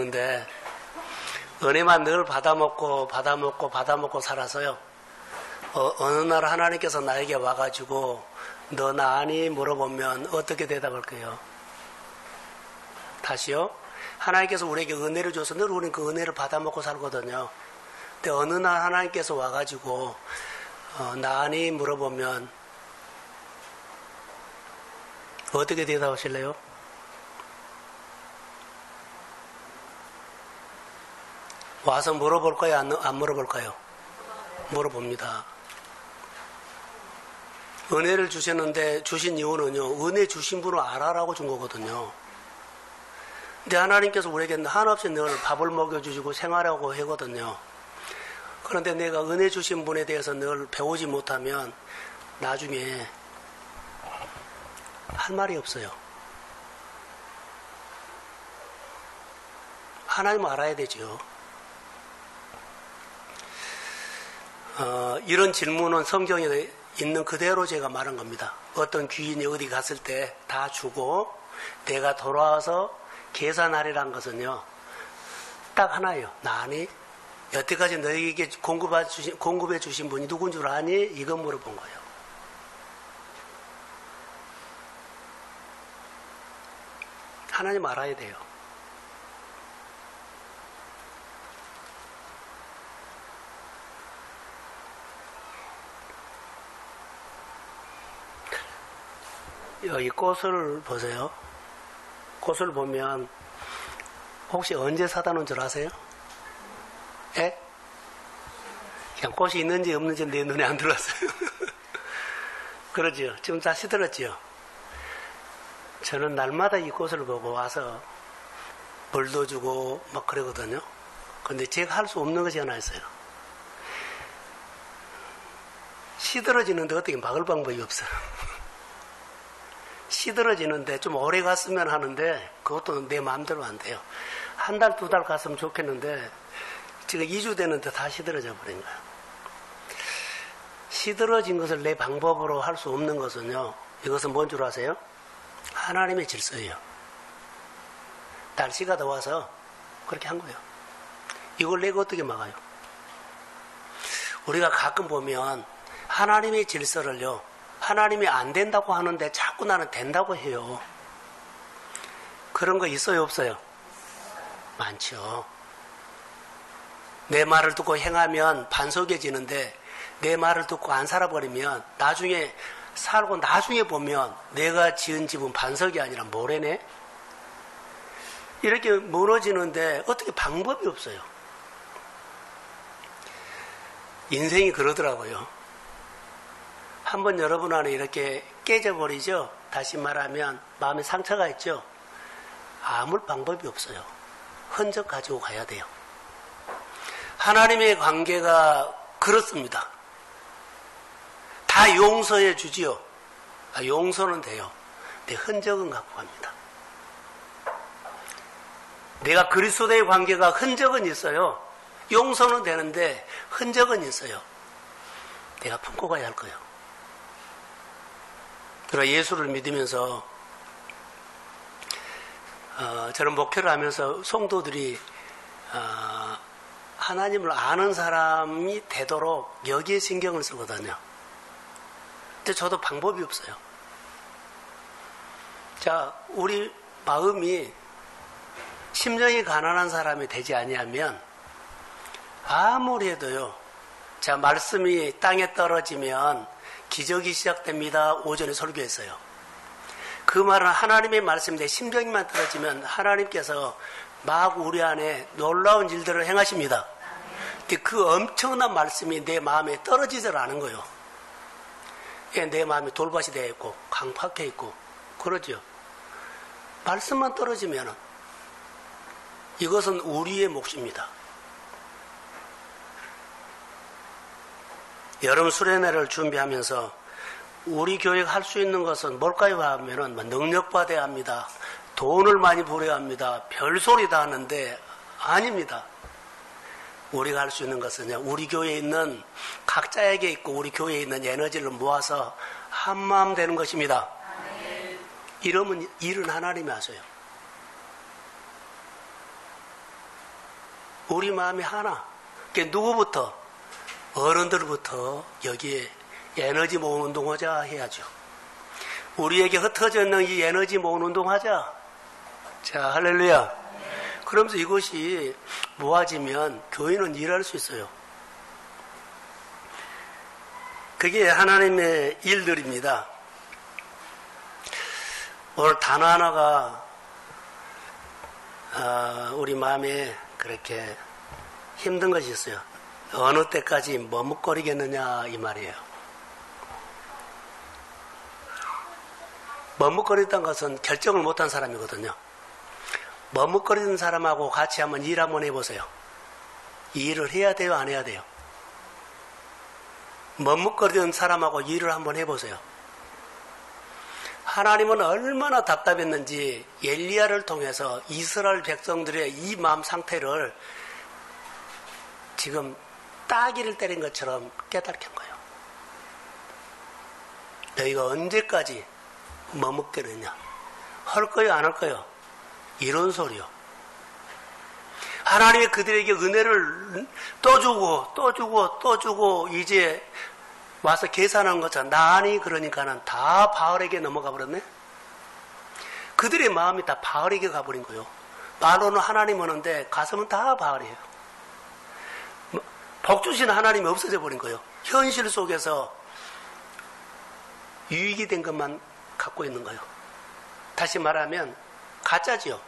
근데 은혜만 늘 받아먹고 살아서요. 어느 날 하나님께서 나에게 와가지고 너 나 아니? 물어보면 어떻게 대답할 거예요? 다시요. 하나님께서 우리에게 은혜를 줘서 늘 우리는 그 은혜를 받아먹고 살거든요. 근데 어느 날 하나님께서 와가지고 나 아니? 물어보면 어떻게 대답하실래요? 와서 물어볼까요? 안 물어볼까요? 물어봅니다. 은혜를 주셨는데 주신 이유는요, 은혜 주신 분을 알아라고 준 거거든요. 근데 하나님께서 우리에게 한없이 늘 밥을 먹여주시고 생활하고 하거든요. 그런데 내가 은혜 주신 분에 대해서 늘 배우지 못하면 나중에 할 말이 없어요. 하나님 알아야 되죠. 이런 질문은 성경에 있는 그대로 제가 말한 겁니다. 어떤 귀인이 어디 갔을 때 다 주고 내가 돌아와서 계산하리란 것은요, 딱 하나예요. 나 아니? 여태까지 너에게 공급해 주신 분이 누군 줄 아니? 이거 물어본 거예요. 하나님 알아야 돼요. 여기 꽃을 보세요. 꽃을 보면 혹시 언제 사다 놓은 줄 아세요? 예? 그냥 꽃이 있는지 없는지 내 눈에 안 들어왔어요. 그러죠. 지금 다 시들었죠. 저는 날마다 이 꽃을 보고 와서 물도 주고 막 그러거든요. 근데 제가 할 수 없는 것이 하나 있어요. 시들어지는데 어떻게 막을 방법이 없어요. 시들어지는데 좀 오래 갔으면 하는데 그것도 내 마음대로 안 돼요. 한 달, 두 달 갔으면 좋겠는데 지금 2주 되는데 다 시들어져 버린 거예요. 시들어진 것을 내 방법으로 할 수 없는 것은요, 이것은 뭔 줄 아세요? 하나님의 질서예요. 날씨가 더워서 그렇게 한 거예요. 이걸 내가 어떻게 막아요? 우리가 가끔 보면 하나님의 질서를요, 하나님이 안 된다고 하는데 자꾸 나는 된다고 해요. 그런 거 있어요, 없어요? 많죠. 내 말을 듣고 행하면 반석해지는데 내 말을 듣고 안 살아버리면 나중에 살고 나중에 보면 내가 지은 집은 반석이 아니라 모래네? 이렇게 무너지는데 어떻게 방법이 없어요. 인생이 그러더라고요. 한번 여러분 안에 이렇게 깨져버리죠. 다시 말하면 마음에 상처가 있죠. 아무 방법이 없어요. 흔적 가지고 가야 돼요. 하나님의 관계가 그렇습니다. 다 용서해 주지요. 용서는 돼요. 근데 흔적은 갖고 갑니다. 내가 그리스도의 관계가 흔적은 있어요. 용서는 되는데 흔적은 있어요. 내가 품고 가야 할 거예요. 그러나 예수를 믿으면서 저는 목회를 하면서 성도들이 하나님을 아는 사람이 되도록 여기에 신경을 쓰거든요. 근데 저도 방법이 없어요. 자, 우리 마음이 심령이 가난한 사람이 되지 아니하면 아무리 해도요, 자, 말씀이 땅에 떨어지면 기적이 시작됩니다. 오전에 설교했어요. 그 말은 하나님의 말씀인데 심정이만 떨어지면 하나님께서 막 우리 안에 놀라운 일들을 행하십니다. 근데 그 엄청난 말씀이 내 마음에 떨어지질 않은 거예요. 내 마음이 돌밭이 되어 있고 강팍해 있고 그러죠. 말씀만 떨어지면 이것은 우리의 몫입니다. 여름 수련회를 준비하면서 우리 교회가 할 수 있는 것은 뭘까요? 하면은 능력받아야 합니다. 돈을 많이 벌어야 합니다. 별소리 다 하는데 아닙니다. 우리가 할 수 있는 것은요, 우리 교회에 있는 각자에게 있고 우리 교회에 있는 에너지를 모아서 한마음 되는 것입니다. 이러면 일은 하나님이 하세요. 우리 마음이 하나. 그러니까 누구부터? 어른들부터 여기에 에너지 모은 운동하자 해야죠. 우리에게 흩어져 있는 이 에너지 모은 운동하자. 자, 할렐루야. 그러면서 이것이 모아지면 교인은 일할 수 있어요. 그게 하나님의 일들입니다. 오늘 단어 하나가 우리 마음에 그렇게 힘든 것이 있어요. 어느 때까지 머뭇거리겠느냐 이 말이에요. 머뭇거리던 것은 결정을 못한 사람이거든요. 머뭇거리는 사람하고 같이 한번 일 한번 해보세요. 이 일을 해야 돼요, 안 해야 돼요? 머뭇거리는 사람하고 일을 한번 해보세요. 하나님은 얼마나 답답했는지 엘리야를 통해서 이스라엘 백성들의 이 마음 상태를 지금 따귀를 때린 것처럼 깨닫게 한 거예요. 너희가 언제까지 머뭇거리냐? 할 거요, 안 할 거요? 이런 소리요. 하나님이 그들에게 은혜를 또 주고 또 주고 또 주고 이제 와서 계산한 것처럼 나니 그러니까는 다 바알에게 넘어가 버렸네. 그들의 마음이 다 바알에게 가버린 거예요. 말로는 하나님 오는데 가슴은 다 바알이에요. 복 주신 하나님이 없어져 버린 거예요. 현실 속에서 유익이 된 것만 갖고 있는 거예요. 다시 말하면 가짜지요.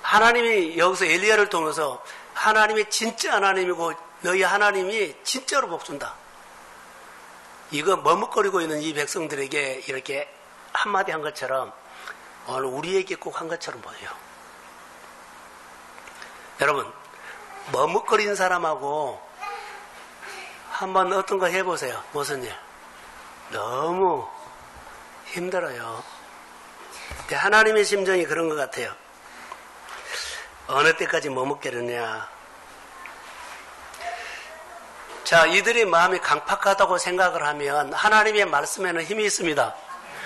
하나님이 여기서 엘리야를 통해서 하나님이 진짜 하나님이고 너희 하나님이 진짜로 복준다. 이거 머뭇거리고 있는 이 백성들에게 이렇게 한마디 한 것처럼 오늘 우리에게 꼭 한 것처럼 보여요. 여러분, 머뭇거리는 사람하고 한번 어떤 거 해보세요. 무슨 일? 너무 힘들어요. 하나님의 심정이 그런 것 같아요. 어느 때까지 머뭇거리냐. 자, 이들의 마음이 강팍하다고 생각을 하면 하나님의 말씀에는 힘이 있습니다.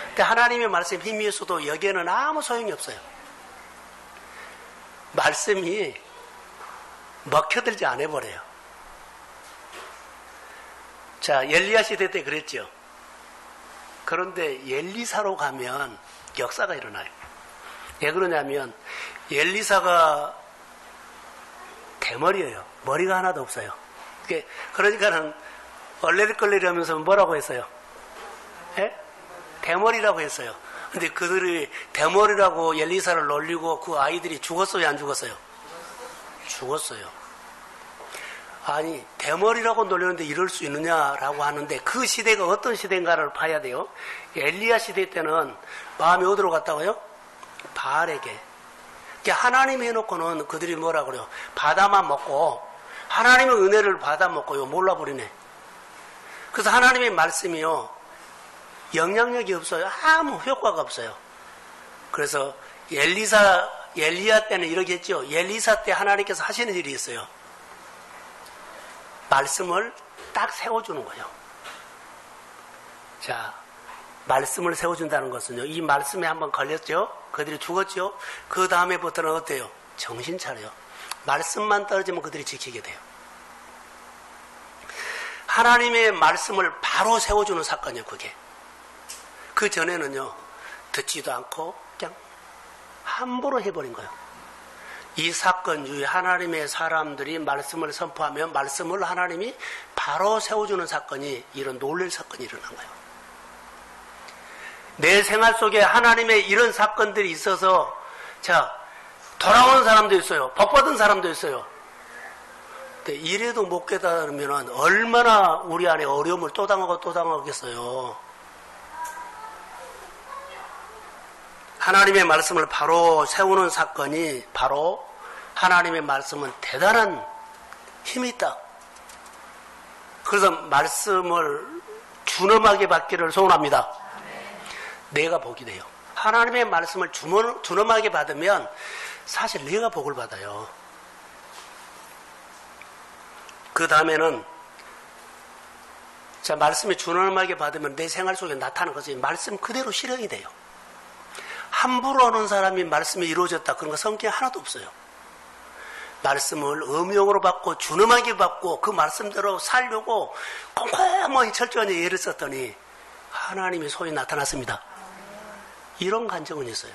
근데 하나님의 말씀에 힘이 있어도 여기에는 아무 소용이 없어요. 말씀이 먹혀들지 않아 버려요. 자, 엘리야 시대 때 그랬죠. 그런데 엘리사로 가면 역사가 일어나요. 왜 그러냐면 엘리사가 대머리예요. 머리가 하나도 없어요. 그러니까는 얼레리걸레리하면서 뭐라고 했어요? 예? 대머리라고 했어요. 근데 그들이 대머리라고 엘리사를 놀리고 그 아이들이 죽었어요, 안 죽었어요? 죽었어요. 아니, 대머리라고 놀리는데 이럴 수 있느냐라고 하는데 그 시대가 어떤 시대인가를 봐야 돼요. 엘리야 시대 때는 마음이 어디로 갔다고요? 바알에게. 하나님이 해놓고는 그들이 뭐라 그래요? 받아만 먹고 하나님의 은혜를 받아 먹고요 몰라버리네. 그래서 하나님의 말씀이요 영향력이 없어요. 아무 효과가 없어요. 그래서 엘리야 때는 이렇게 했죠. 엘리사 때 하나님께서 하시는 일이 있어요. 말씀을 딱 세워주는 거예요. 자, 말씀을 세워준다는 것은요, 이 말씀에 한번 걸렸죠? 그들이 죽었죠? 그 다음에부터는 어때요? 정신 차려요. 말씀만 떨어지면 그들이 지키게 돼요. 하나님의 말씀을 바로 세워주는 사건이에요, 그게. 그 전에는요, 듣지도 않고 그냥 함부로 해버린 거예요. 이 사건 중에 하나님의 사람들이 말씀을 선포하면 말씀을 하나님이 바로 세워주는 사건이 이런 놀랄 사건이 일어난 거예요. 내 생활 속에 하나님의 이런 사건들이 있어서 자 돌아오는 사람도 있어요. 복받은 사람도 있어요. 근데 이래도 못 깨달으면 얼마나 우리 안에 어려움을 또 당하겠어요. 하나님의 말씀을 바로 세우는 사건이 바로 하나님의 말씀은 대단한 힘이 있다. 그래서 말씀을 준엄하게 받기를 소원합니다. 내가 복이 돼요. 하나님의 말씀을 준엄하게 받으면 사실 내가 복을 받아요. 그 다음에는 자 말씀이 준엄하게 받으면 내 생활 속에 나타나는 것이 말씀 그대로 실행이 돼요. 함부로 하는 사람이 말씀이 이루어졌다 그런 거 성경에 하나도 없어요. 말씀을 음용으로 받고 준엄하게 받고 그 말씀대로 살려고 꼼꼼하게 철저하게 애를 썼더니 하나님이 소위 나타났습니다. 이런 간증은 있어요.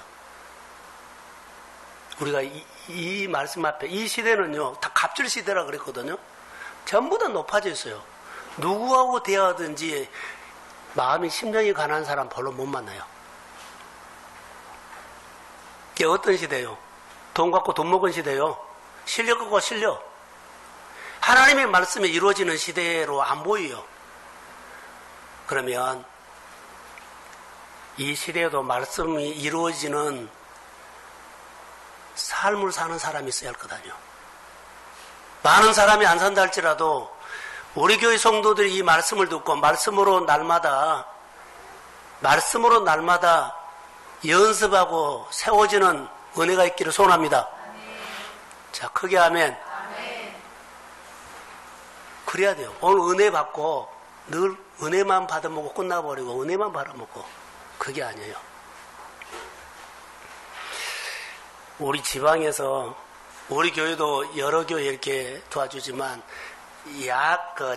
우리가 이 말씀 앞에 이 시대는요 다 갑질 시대라 그랬거든요. 전부 다 높아져 있어요. 누구하고 대화하든지 마음이 심령이 가난한 사람 별로 못 만나요. 이게 어떤 시대요? 돈 갖고 돈 먹은 시대요. 실력 갖고 실력. 하나님의 말씀이 이루어지는 시대로 안 보여요. 그러면 이 시대에도 말씀이 이루어지는 삶을 사는 사람이 있어야 할 거다요. 많은 사람이 안 산다 할지라도 우리 교회 성도들이 이 말씀을 듣고 말씀으로 날마다 연습하고 세워지는 은혜가 있기를 소원합니다. 자, 크게 아멘. 그래야 돼요. 오늘 은혜 받고 늘 은혜만 받아먹고 끝나버리고 은혜만 받아먹고 그게 아니에요. 우리 지방에서 우리 교회도 여러 교회 이렇게 도와주지만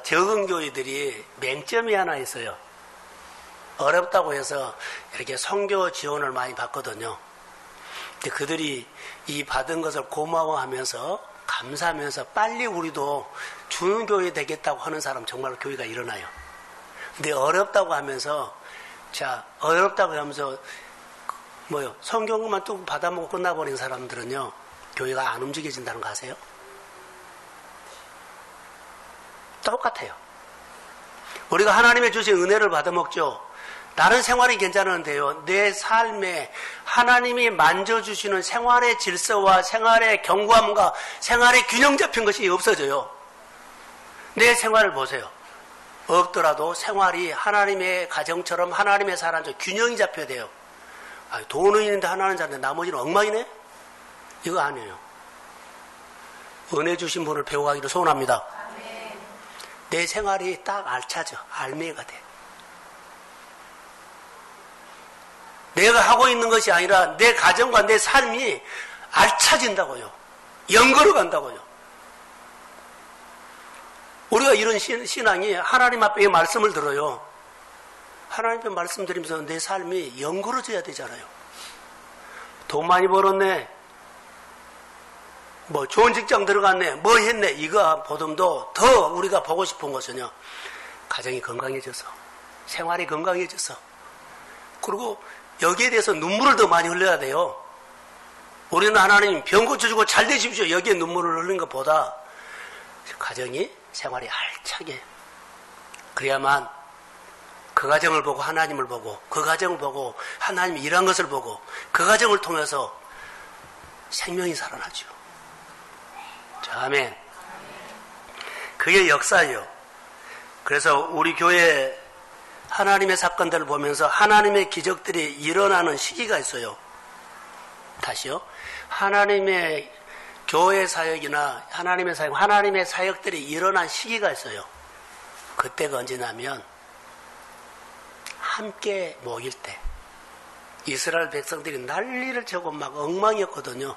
적은 교회들이 맹점이 하나 있어요. 어렵다고 해서 이렇게 선교 지원을 많이 받거든요. 근데 그들이 이 받은 것을 고마워하면서 감사하면서 빨리 우리도 주는 교회 되겠다고 하는 사람 정말 교회가 일어나요. 근데 어렵다고 하면서 성경만 뚝 받아먹고 끝나버린 사람들은요 교회가 안 움직여진다는 거 아세요? 똑같아요. 우리가 하나님의 주신 은혜를 받아먹죠. 나는 생활이 괜찮은데요. 내 삶에 하나님이 만져주시는 생활의 질서와 생활의 견고함과 생활의 균형 잡힌 것이 없어져요. 내 생활을 보세요. 없더라도 생활이 하나님의 가정처럼 하나님의 사람처럼 균형이 잡혀야 돼요. 돈은 있는데 하나는 잘하는데 나머지는 엉망이네? 이거 아니에요. 은혜 주신 분을 배워가기를 소원합니다. 내 생활이 딱 알차져. 알매가 돼. 내가 하고 있는 것이 아니라 내 가정과 내 삶이 알차진다고요. 연걸어 간다고요. 우리가 이런 신앙이 하나님 앞에 말씀을 들어요. 하나님 앞에 말씀 드리면서 내 삶이 연걸어져야 되잖아요. 돈 많이 벌었네. 좋은 직장 들어갔네. 뭐 했네. 이거 보듬도 더 우리가 보고 싶은 것은요. 가정이 건강해져서 생활이 건강해져서 그리고 여기에 대해서 눈물을 더 많이 흘려야 돼요. 우리는 하나님 병 고쳐주고 잘 되십시오. 여기에 눈물을 흘리는 것보다 가정이 생활이 알차게 그래야만 그 가정을 보고 하나님을 보고 그 가정을 보고 하나님이 일한 것을 보고 그 가정을 통해서 생명이 살아나죠. 자, 아멘. 그게 역사예요. 그래서 우리 교회 하나님의 사건들을 보면서 하나님의 기적들이 일어나는 시기가 있어요. 다시요. 하나님의 교회 사역이나 하나님의 사역들이 일어난 시기가 있어요. 그때가 언제냐면 함께 모일 때. 이스라엘 백성들이 난리를 치고 막 엉망이었거든요.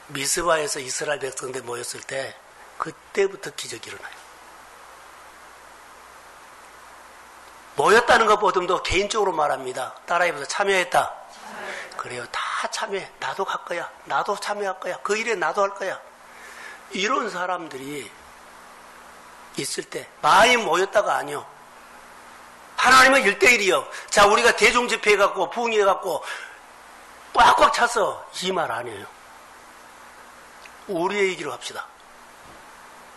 미스바에서 이스라엘 백성들 모였을 때 그때부터 기적이 일어나요. 모였다는 것보다도 개인적으로 말합니다. 따라해보세요. 참여했다. 그래요. 다 참여해. 나도 갈 거야. 나도 참여할 거야. 그 일에 나도 할 거야. 이런 사람들이 있을 때 많이 모였다가 아니요. 하나님은 1대1이요. 자, 우리가 대중집회해갖고 부흥해갖고 꽉꽉 차서 이 말 아니에요. 우리의 얘기로 합시다.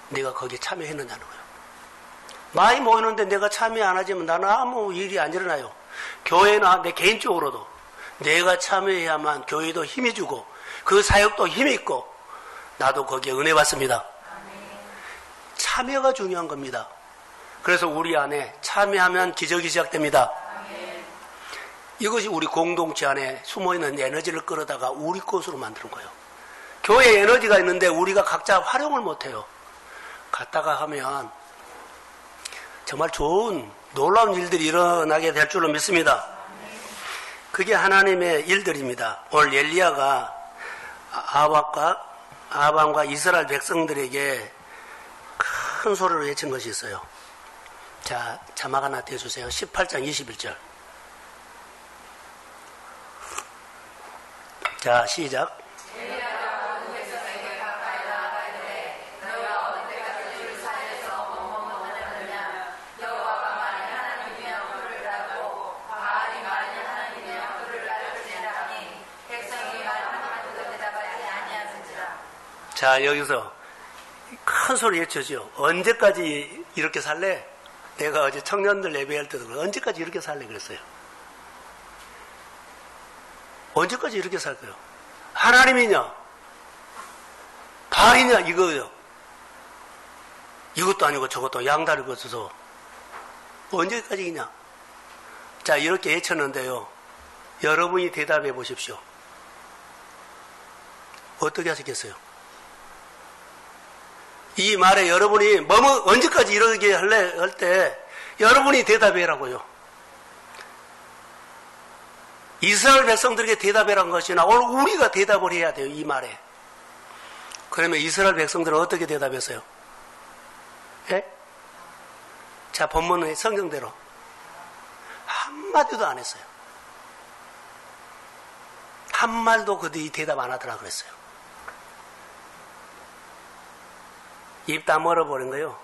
내가 거기에 참여했느냐는 거예요. 많이 모이는데 내가 참여 안 하지만 나는 아무 일이 안 일어나요. 교회나 내 개인적으로도 내가 참여해야만 교회도 힘이 주고 그 사역도 힘이 있고 나도 거기에 은혜 받습니다. 참여가 중요한 겁니다. 그래서 우리 안에 참여하면 기적이 시작됩니다. 이것이 우리 공동체 안에 숨어있는 에너지를 끌어다가 우리 것으로 만드는 거예요. 교회에 에너지가 있는데 우리가 각자 활용을 못해요. 갔다가 하면 정말 좋은 놀라운 일들이 일어나게 될 줄로 믿습니다. 그게 하나님의 일들입니다. 오늘 엘리야가 아합과 아방과 이스라엘 백성들에게 큰 소리로 외친 것이 있어요. 자, 자막 하나 떼주세요. 18장 21절. 자, 시작. 자, 여기서 큰 소리 외쳐죠. 언제까지 이렇게 살래? 내가 어제 청년들 예배할 때도 그래. 언제까지 이렇게 살래? 그랬어요. 언제까지 이렇게 살 거예요? 하나님이냐? 바알이냐? 이거요. 이것도 아니고 저것도 양다리 걷어서 언제까지냐? 자, 이렇게 외쳤는데요. 여러분이 대답해 보십시오. 어떻게 하시겠어요? 이 말에 여러분이 언제까지 이러게 할래? 할 때 여러분이 대답해라고요. 이스라엘 백성들에게 대답해란 것이나 오늘 우리가 대답을 해야 돼요. 이 말에. 그러면 이스라엘 백성들은 어떻게 대답했어요? 예? 자, 본문의 성경대로 한마디도 안 했어요. 한 말도 그들이 대답 안 하더라 그랬어요. 입 다 멀어버린 거예요.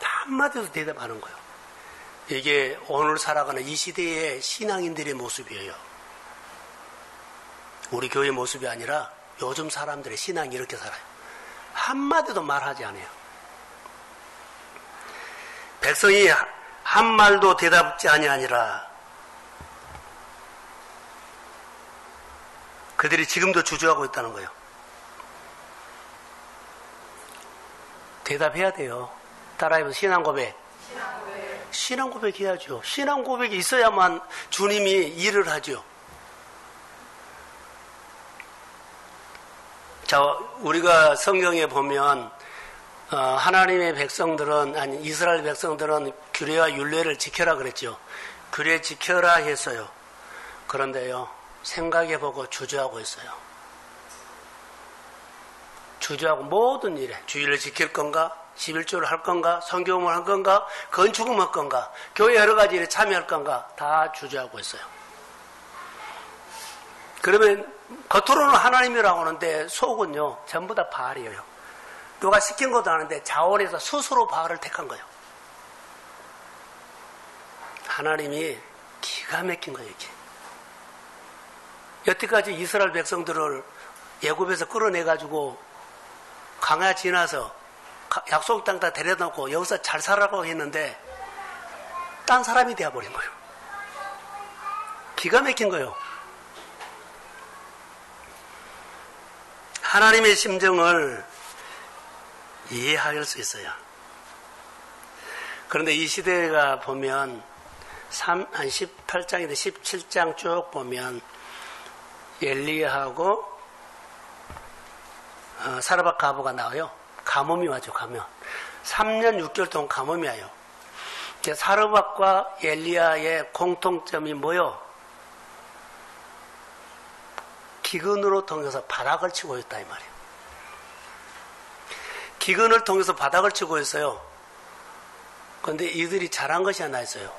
한마디도 대답하는 거예요. 이게 오늘 살아가는 이 시대의 신앙인들의 모습이에요. 우리 교회 모습이 아니라 요즘 사람들의 신앙이 이렇게 살아요. 한마디도 말하지 않아요. 백성이 한 말도 대답지 아니하니라. 그들이 지금도 주저하고 있다는 거예요. 대답해야 돼요. 따라해보세요. 신앙 고백. 신앙 고백 해야죠. 신앙 고백이 있어야만 주님이 일을 하죠. 자, 우리가 성경에 보면 하나님의 백성들은, 아니 이스라엘 백성들은 규례와 율례를 지켜라 그랬죠. 규례 지켜라 했어요. 그런데요, 생각해보고 주저하고 있어요. 주저하고 모든 일에 주일을 지킬 건가, 11조를 할 건가, 성경을 할 건가, 건축을 할 건가, 교회 여러 가지 일에 참여할 건가 다 주저하고 있어요. 그러면 겉으로는 하나님이라고 하는데 속은요 전부 다 바알이에요. 누가 시킨 것도 아는데 자원해서 스스로 바알을 택한 거예요. 하나님이 기가 막힌 거예요. 이게. 여태까지 이스라엘 백성들을 애굽에서 끌어내가지고 강야 지나서 약속 땅 다 데려놓고 여기서 잘 살아라고 했는데 딴 사람이 되어버린 거예요. 기가 막힌 거예요. 하나님의 심정을 이해할 수 있어요. 그런데 이 시대가 보면 한 18장인데 17장 쭉 보면 엘리야하고 사르밧 가부가 나와요. 가뭄이 와죠. 가뭄. 3년 6개월 동안 가뭄이 와요. 사르밧과 엘리야의 공통점이 뭐요? 기근으로 통해서 바닥을 치고 있다 이 말이에요. 기근을 통해서 바닥을 치고 있어요. 그런데 이들이 잘한 것이 하나 있어요.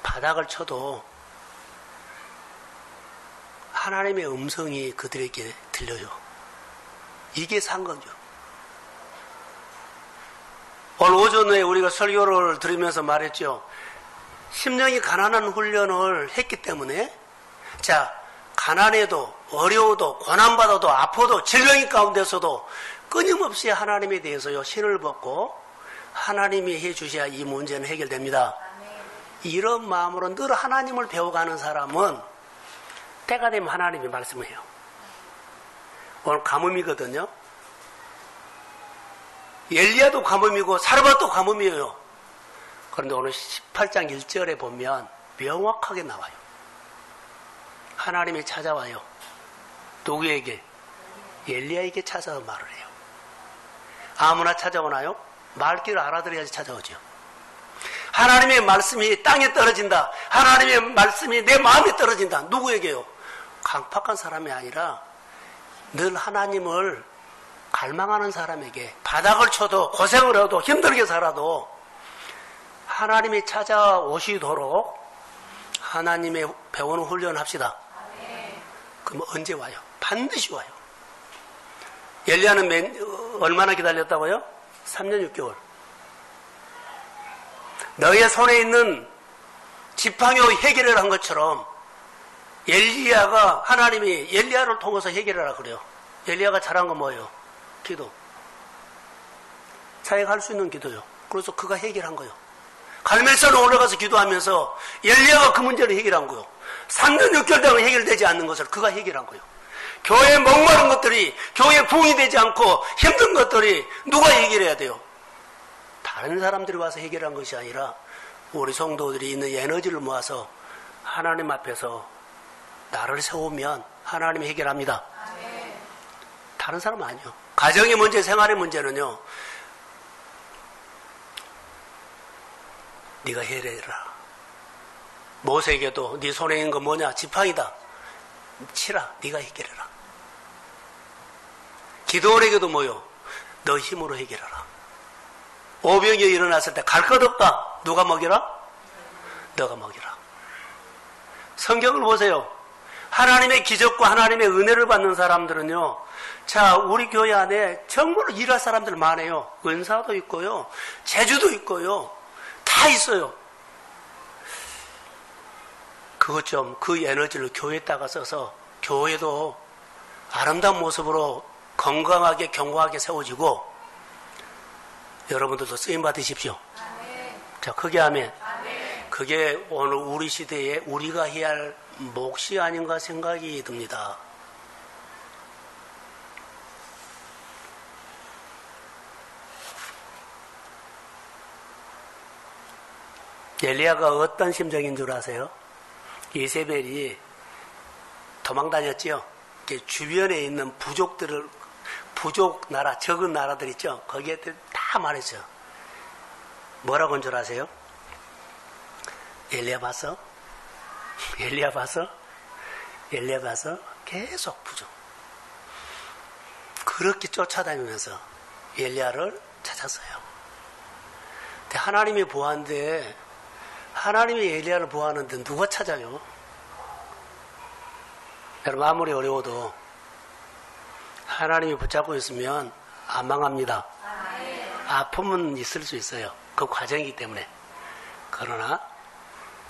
바닥을 쳐도 하나님의 음성이 그들에게 들려요. 이게 산 거죠. 오늘 오전에 우리가 설교를 들으면서 말했죠. 심령이 가난한 훈련을 했기 때문에 자, 가난해도 어려워도 고난받아도 아파도 질병이 가운데서도 끊임없이 하나님에 대해서요 신을 벗고 하나님이 해주셔야 이 문제는 해결됩니다. 이런 마음으로 늘 하나님을 배워가는 사람은 때가 되면 하나님이 말씀을 해요. 오늘 가뭄이거든요. 엘리야도 가뭄이고 사르밧도 가뭄이에요. 그런데 오늘 18장 1절에 보면 명확하게 나와요. 하나님이 찾아와요. 누구에게? 엘리야에게 찾아서 말을 해요. 아무나 찾아오나요? 말귀를 알아들어야지 찾아오죠. 하나님의 말씀이 땅에 떨어진다. 하나님의 말씀이 내 마음에 떨어진다. 누구에게요? 강팍한 사람이 아니라 늘 하나님을 갈망하는 사람에게 바닥을 쳐도 고생을 해도 힘들게 살아도 하나님이 찾아오시도록 하나님의 배우는 훈련을 합시다. 그럼 언제 와요? 반드시 와요. 엘리야는 얼마나 기다렸다고요? 3년 6개월. 너의 손에 있는 지팡이 해결을 한 것처럼 엘리야가 하나님이 엘리야를 통해서 해결하라 그래요. 엘리야가 잘한 건 뭐예요? 기도. 자기가 할 수 있는 기도요. 그래서 그가 해결한 거예요. 갈멜산에 올라가서 기도하면서 엘리야가 그 문제를 해결한 거예요. 3년 6개월 동안 해결되지 않는 것을 그가 해결한 거예요. 교회에 목마른 것들이 교회에 부응이 되지 않고 힘든 것들이 누가 해결해야 돼요? 다른 사람들이 와서 해결한 것이 아니라 우리 성도들이 있는 에너지를 모아서 하나님 앞에서 나를 세우면 하나님이 해결합니다. 다른 사람 아니요. 가정의 문제, 생활의 문제는요. 네가 해결해라. 모세에게도 네 손에 있는 거 뭐냐? 지팡이다. 치라. 네가 해결해라. 기도원에게도 뭐요? 너 힘으로 해결하라. 오병이 일어났을 때 갈 것 없다. 누가 먹이라? 너가 먹이라. 성경을 보세요. 하나님의 기적과 하나님의 은혜를 받는 사람들은요. 자, 우리 교회 안에 정말로 일할 사람들 많아요. 은사도 있고요. 재주도 있고요. 다 있어요. 그것 좀 그 에너지를 교회에다가 써서 교회도 아름다운 모습으로 건강하게 견고하게 세워지고 여러분들도 쓰임 받으십시오. 아멘. 자, 크게 하면 아멘. 그게 오늘 우리 시대에 우리가 해야 할 몫이 아닌가 생각이 듭니다. 엘리야가 어떤 심정인 줄 아세요? 이세벨이 도망 다녔지요. 주변에 있는 부족들을 부족 나라, 적은 나라들 있죠. 거기에 다 말했죠. 뭐라고 한 줄 아세요? 엘리야 봤어? 엘리야 봤어? 엘리야 봤어? 계속 부족. 그렇게 쫓아다니면서 엘리야를 찾았어요. 근데 하나님이 보았는데 하나님이 엘리야를 보았는데 누가 찾아요? 여러분 아무리 어려워도 하나님이 붙잡고 있으면 안 망합니다. 아픔은 있을 수 있어요. 그 과정이기 때문에. 그러나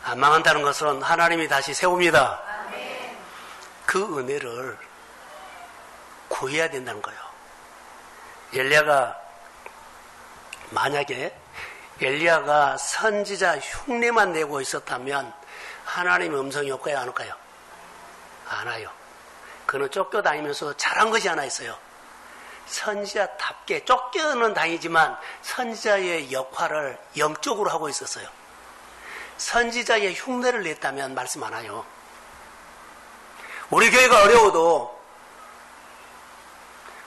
안 망한다는 것은 하나님이 다시 세웁니다. 그 은혜를 구해야 된다는 거예요. 엘리야가 만약에 엘리야가 선지자 흉내만 내고 있었다면 하나님의 음성이 올까요? 안 올까요? 안 와요. 그는 쫓겨다니면서 잘한 것이 하나 있어요. 선지자답게 쫓겨는 다니지만 선지자의 역할을 영적으로 하고 있었어요. 선지자의 흉내를 냈다면 말씀 안 와요. 우리 교회가 어려워도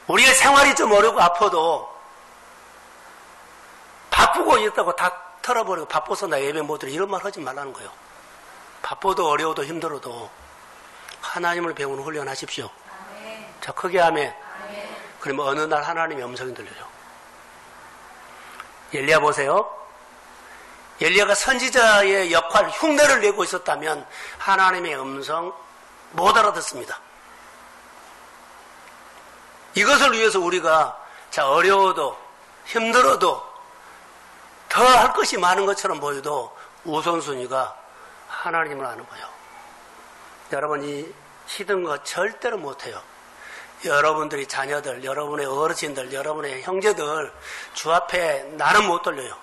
우리의 생활이 좀 어렵고 아파도 바쁘고 있다고 다 털어버리고 바빠서 나 예배 못 드려 이런 말 하지 말라는 거예요. 바빠도 어려워도 힘들어도 하나님을 배우는 훈련하십시오. 아멘. 자, 크게 하면 그러면 어느 날 하나님의 음성이 들려요. 엘리야 보세요. 엘리야가 선지자의 역할, 흉내를 내고 있었다면 하나님의 음성 못 알아듣습니다. 이것을 위해서 우리가 자 어려워도 힘들어도 더 할 것이 많은 것처럼 보여도 우선순위가 하나님을 아는 거예요. 여러분이 힘든 거 절대로 못해요. 여러분들이 자녀들, 여러분의 어르신들, 여러분의 형제들 주 앞에 나는 못 돌려요.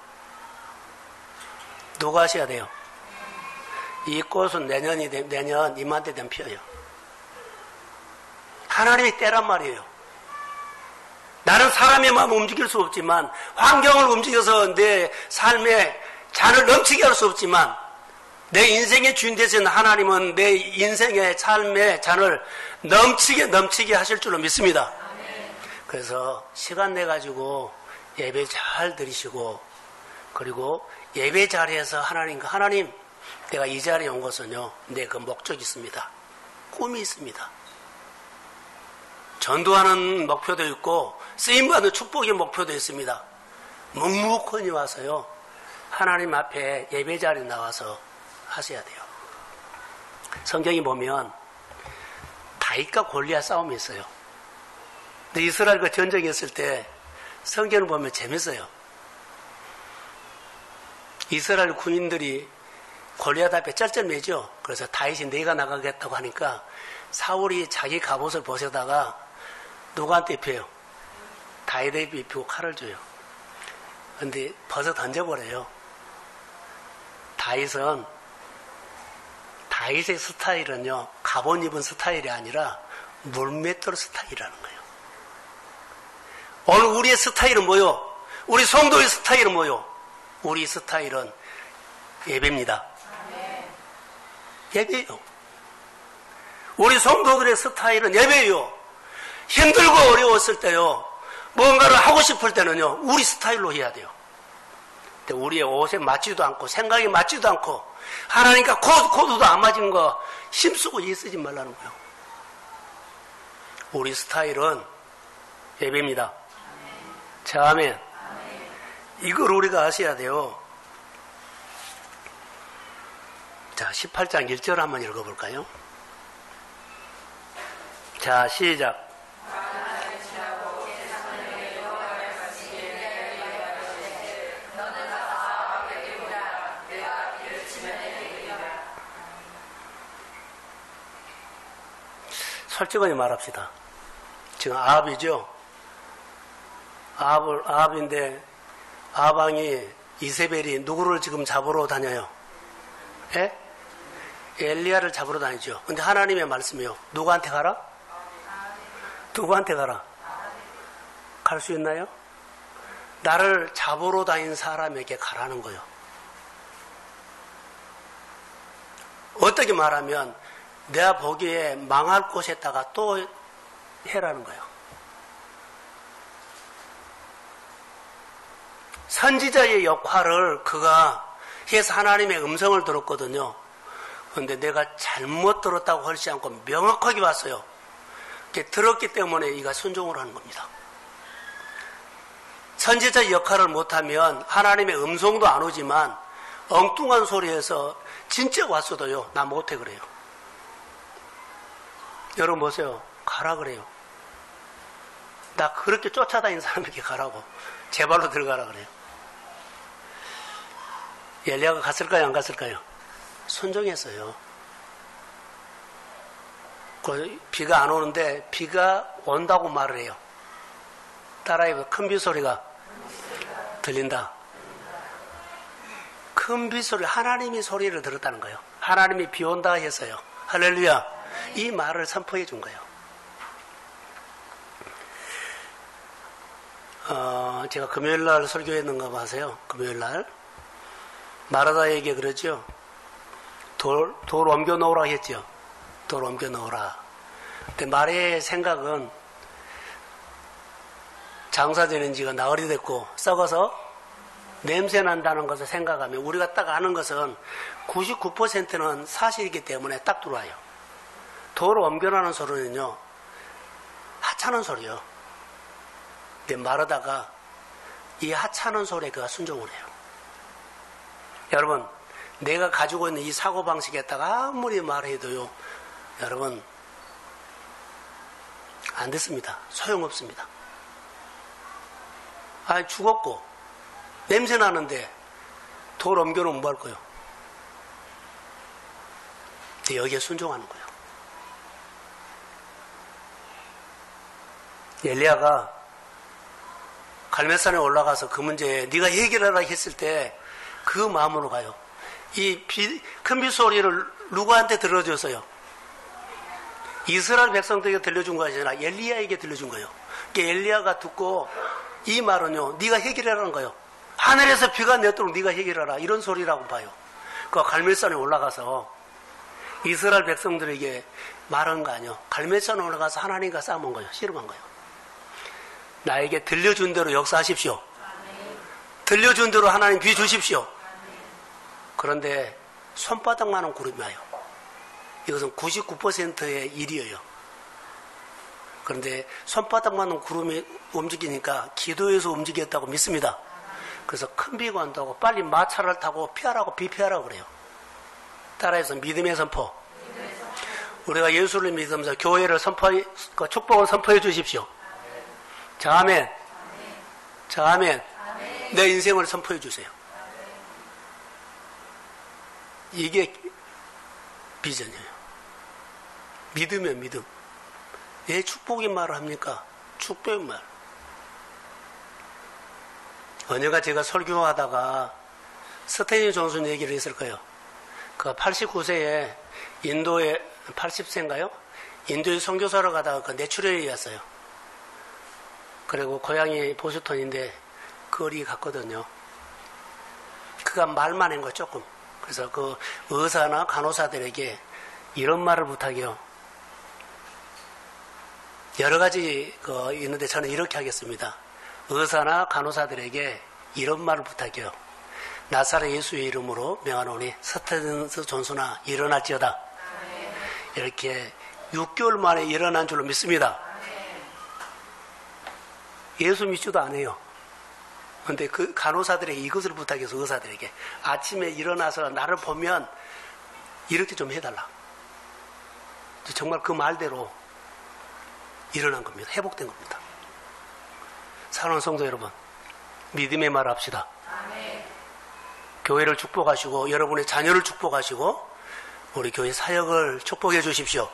누가 하셔야 돼요? 이 꽃은 내년 이맘때 되면 피어요. 하나님이 때란 말이에요. 나는 사람의 마음을 움직일 수 없지만 환경을 움직여서 내 삶에 잔을 넘치게 할 수 없지만 내 인생의 주인 되신 하나님은 내 인생의 삶의 잔을 넘치게 하실 줄로 믿습니다. 그래서 시간 내가지고 예배 잘 드리시고 그리고 예배 자리에서 하나님 내가 이 자리에 온 것은요 내 그 목적이 있습니다. 꿈이 있습니다. 전도하는 목표도 있고 쓰임받는 축복의 목표도 있습니다. 묵묵히 와서요, 하나님 앞에 예배 자리에 나와서 하셔야 돼요. 성경이 보면 다윗과 골리앗 싸움이 있어요. 근데 이스라엘과 전쟁이 있을 때 성경을 보면 재밌어요. 이스라엘 군인들이 골리앗 앞에 쩔쩔매죠. 그래서 다윗이 내가 나가겠다고 하니까 사울이 자기 갑옷을 벗어다가 누구한테 입혀요? 다윗에게 입히고 칼을 줘요. 근데 벗어 던져버려요. 다윗의 스타일은요, 갑옷 입은 스타일이 아니라 물맷돌 스타일이라는 거예요. 오늘 우리의 스타일은 뭐요? 우리 성도의 스타일은 뭐요? 우리 스타일은 예배입니다. 예배예요. 우리 성도들의 스타일은 예배예요. 힘들고 어려웠을 때요, 뭔가를 하고 싶을 때는요, 우리 스타일로 해야 돼요. 근데 우리의 옷에 맞지도 않고 생각에 맞지도 않고 하나님과 코드도 안 맞은 거 힘쓰고 애쓰지 말라는 거예요. 우리 스타일은 예배입니다. 자, 아멘. 이걸 우리가 아셔야 돼요. 자, 18장 1절 한번 읽어볼까요? 자, 시작. 솔직하게 말합시다. 지금 아합이죠? 아합인데, 아합왕이 이세벨이 누구를 지금 잡으러 다녀요? 예? 엘리야를 잡으러 다니죠. 근데 하나님의 말씀이요. 누구한테 가라? 누구한테 가라? 갈 수 있나요? 나를 잡으러 다닌 사람에게 가라는 거예요. 어떻게 말하면 내가 보기에 망할 곳에다가 또 해라는 거예요. 선지자의 역할을 그가 해서 하나님의 음성을 들었거든요. 그런데 내가 잘못 들었다고 하지 않고 명확하게 봤어요. 들었기 때문에 이가 순종을 하는 겁니다. 선지자의 역할을 못하면 하나님의 음성도 안 오지만 엉뚱한 소리에서 진짜 왔어도요, 나 못해 그래요. 여러분 보세요. 가라 그래요. 나 그렇게 쫓아다니는 사람에게 가라고. 제 발로 들어가라 그래요. 엘리야가 갔을까요? 안 갔을까요? 순종했어요. 비가 안 오는데 비가 온다고 말을 해요. 따라해보세요. 큰 빗소리가 들린다. 큰 빗소리, 하나님이 소리를 들었다는 거예요. 하나님이 비 온다 했어요. 할렐루야. 이 말을 선포해 준 거예요. 제가 금요일날 설교했는가 봐서요. 금요일날 마르다에게 그러죠. 돌 옮겨 놓으라 했죠. 돌 옮겨 놓으라. 근데 말의 생각은 장사되는 지가 나흘이 됐고 썩어서 냄새 난다는 것을 생각하면 우리가 딱 아는 것은 99%는 사실이기 때문에 딱 들어와요. 돌을 옮겨놓는 소리는요, 하찮은 소리요. 근데 마르다가 이 하찮은 소리에 그가 순종을 해요. 여러분, 내가 가지고 있는 이 사고방식에다가 아무리 말해도요, 여러분, 안 됐습니다. 소용없습니다. 죽었고, 냄새 나는데 돌 옮겨놓으면 뭐 할 거예요? 근데 여기에 순종하는 거예요. 엘리야가 갈멜산에 올라가서 그 문제에 네가 해결하라 했을 때 그 마음으로 가요. 이 큰 빗소리를 누구한테 들려줬어요? 이스라엘 백성들에게 들려준 거 아니잖아. 엘리야에게 들려준 거예요. 그러니까 엘리야가 듣고 이 말은요, 네가 해결하라는 거예요. 하늘에서 비가 내도록 네가 해결하라. 이런 소리라고 봐요. 그 갈멜산에 올라가서 이스라엘 백성들에게 말한 거 아니에요. 갈멜산에 올라가서 하나님과 싸움한 거예요. 씨름한 거예요. 나에게 들려준 대로 역사하십시오. 들려준 대로 하나님 비 주십시오. 그런데 손바닥만한 구름이 와요. 이것은 99%의 일이에요. 그런데 손바닥만한 구름이 움직이니까 기도에서 움직였다고 믿습니다. 그래서 큰 비가 온다고 빨리 마차를 타고 피하라고 비피하라고 그래요. 따라해서 믿음의 선포. 우리가 예수를 믿으면서 교회를 축복을 선포해 주십시오. 자, 아멘. 자, 아멘. 내 인생을 선포해 주세요. 이게 비전이에요. 믿으면 믿음. 왜 축복인 말을 합니까? 축복인 말. 언젠가 제가 설교하다가 스테니 존슨 얘기를 했을 거예요. 그 89세에 인도에 80세인가요? 인도에 선교사로 가다가 그 뇌출혈이 왔어요. 그리고 고향이 보스턴인데 거리 갔거든요. 그가 말만 한 거 조금. 그래서 그 의사나 간호사들에게 이런 말을 부탁해요. 여러 가지 있는데 저는 이렇게 하겠습니다. 의사나 간호사들에게 이런 말을 부탁해요. 나사렛 예수의 이름으로 명하노니 스테븐스 존슨아 일어날지어다. 이렇게 6개월 만에 일어난 줄로 믿습니다. 예수 믿지도 않아요. 그런데 그 간호사들에게 이것을 부탁해서 의사들에게 아침에 일어나서 나를 보면 이렇게 좀 해달라. 정말 그 말대로 일어난 겁니다. 회복된 겁니다. 사랑하는 성도 여러분, 믿음의 말 합시다. 교회를 축복하시고 여러분의 자녀를 축복하시고 우리 교회 사역을 축복해 주십시오.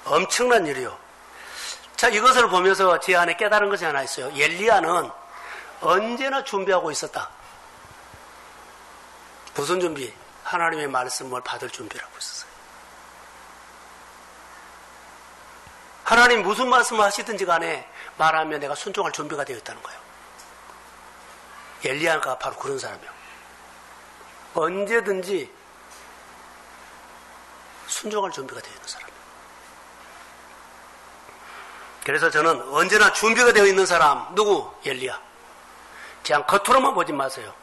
엄청난 일이요. 자, 이것을 보면서 제 안에 깨달은 것이 하나 있어요. 엘리야는 언제나 준비하고 있었다. 무슨 준비? 하나님의 말씀을 받을 준비를 하고 있었어요. 하나님 무슨 말씀을 하시든지 간에 말하면 내가 순종할 준비가 되어 있다는 거예요. 엘리야가 바로 그런 사람이에요. 언제든지 순종할 준비가 되어 있는 사람. 그래서 저는 언제나 준비가 되어 있는 사람, 누구? 엘리야. 그냥 겉으로만 보지 마세요.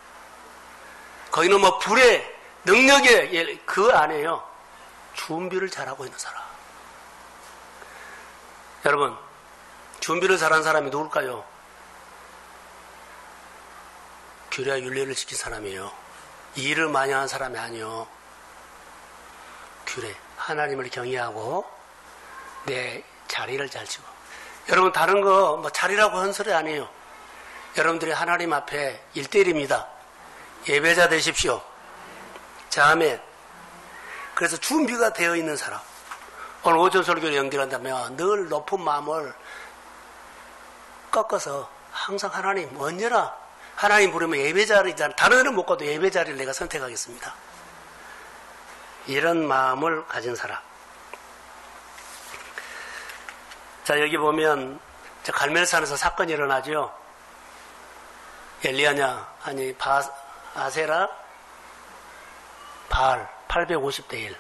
거기는 뭐 불의 능력의 그 안에요. 준비를 잘하고 있는 사람. 여러분, 준비를 잘한 사람이 누굴까요? 규례와 윤례를 지킨 사람이에요. 일을 많이 하는 사람이 아니요. 규례, 하나님을 경외하고 내 자리를 잘 지고. 여러분, 다른 거 뭐 자리라고 한 소리 아니에요. 여러분들이 하나님 앞에 1대1입니다. 예배자 되십시오. 자, 아멘. 그래서 준비가 되어 있는 사람. 오늘 오전 설교를 연결한다면 늘 높은 마음을 꺾어서 항상 하나님, 언제나 하나님 부르면 예배자리잖아. 다른 데는 못 가도 예배자리를 내가 선택하겠습니다. 이런 마음을 가진 사람. 자, 여기 보면 갈멜산에서 사건이 일어나죠. 엘리야냐, 아니 아세라, 바알 850대 1.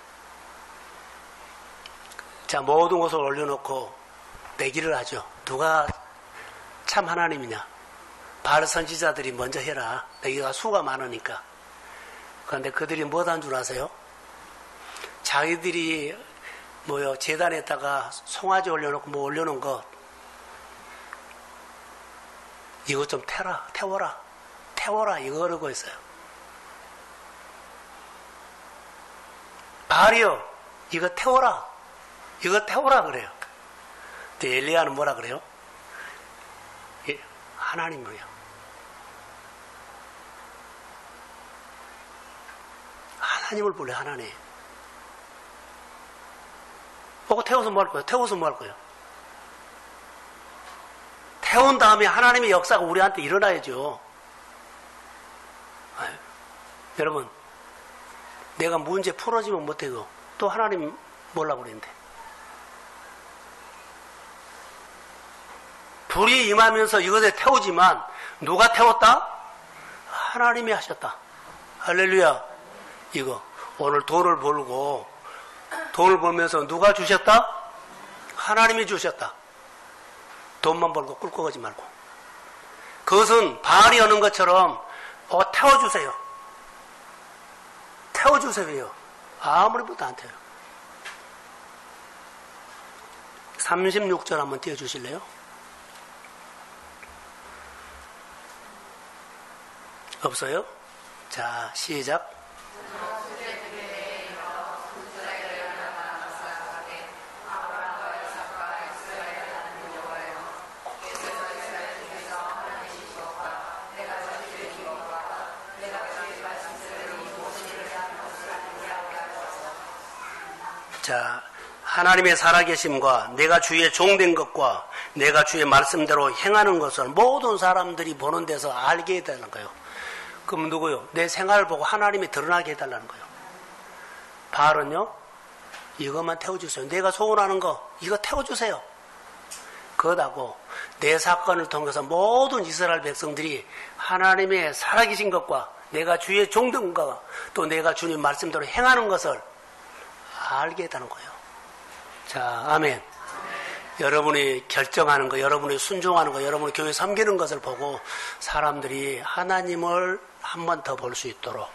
자, 모든 것을 올려놓고 내기를 하죠. 누가 참 하나님이냐. 바알 선지자들이 먼저 해라. 내기가 수가 많으니까. 그런데 그들이 뭐한 줄 아세요? 자기들이 재단에다가 송아지 올려놓고 뭐 올려놓은 것, 이것 좀 태워라 이거 그러고 있어요. 바알이요, 이거 태워라 그래요. 근데 엘리야는 뭐라 그래요? 하나님이요. 하나님을 불러. 하나님. 보고 태워서 뭐 할 거예요? 태운 다음에 하나님의 역사가 우리한테 일어나야죠. 아유, 여러분, 내가 문제 풀어지면 못해도 또 하나님 몰라 그랬는데. 불이 임하면서 이것에 태우지만 누가 태웠다? 하나님이 하셨다. 할렐루야. 이거 오늘 돈을 벌면서 누가 주셨다? 하나님이 주셨다. 돈만 벌고 꿀꺽 하지 말고. 그것은 바알이 하는 것처럼 태워주세요. 태워주세요. 아무리 보도 안 태워요. 36절 한번 띄워주실래요? 없어요? 자, 시작. 자, 하나님의 살아계심과 내가 주의 종된 것과 내가 주의 말씀대로 행하는 것을 모든 사람들이 보는 데서 알게 해달라는 거예요. 그럼 누구요? 내 생활을 보고 하나님이 드러나게 해달라는 거예요. 바알은요, 이것만 태워주세요. 내가 소원하는 거 이거 태워주세요. 그것하고 내 사건을 통해서 모든 이스라엘 백성들이 하나님의 살아계신 것과 내가 주의 종된 것과 또 내가 주님 말씀대로 행하는 것을 알게 해달라는 거예요. 자, 아멘. 여러분이 결정하는 거, 여러분이 순종하는 거, 여러분이 교회 섬기는 것을 보고 사람들이 하나님을 한 번 더 볼 수 있도록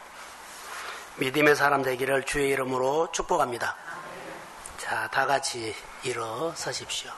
믿음의 사람 되기를 주의 이름으로 축복합니다. 자, 다 같이 일어서십시오.